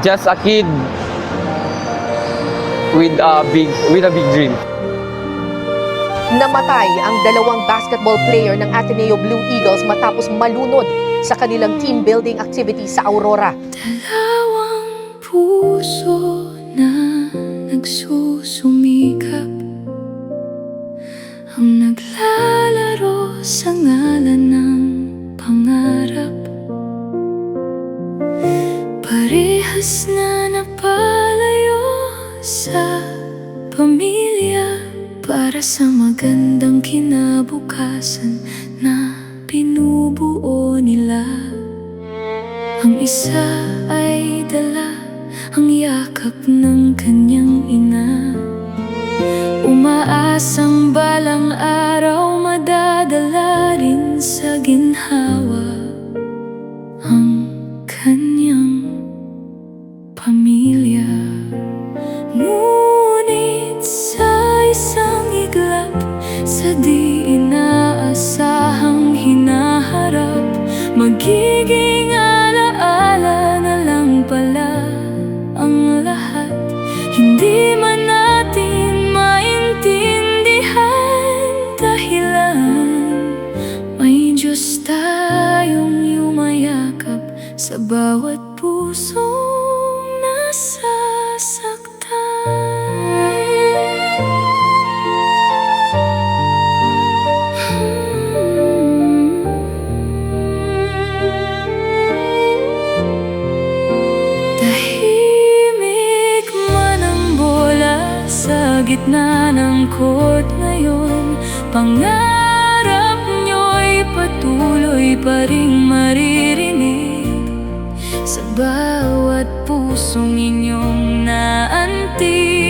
Just a kid with a big dream. Namatay ang dalawang basketball player ng Ateneo Blue Eagles matapos malunod sa kanilang team building activity sa Aurora. Dalawang puso na nagsusumikap, ang naglalaro sa ngalan ng pangarap. Parehas na napalayo sa pamilya para sa magandang kinabukasan na binubuo nila. Ang isa ay dala ang yakap ng kanyang ina, umaasang balang araw madadala rin sa ginhawa ang kanyang pamilya. Ngunit sa isang iglap, sa di inaasahang hinaharap, magiging alaala na lang pala ang lahat. Hindi man natin maintindihan dahilan, may Diyos tayong yumayakap sa bawat pusong nasasaktan. Tahimik man ang bola sa gitna ng court ngayon, pangarap nyo'y patuloy pa ring maririnig sa bawat pusong inyong naantig.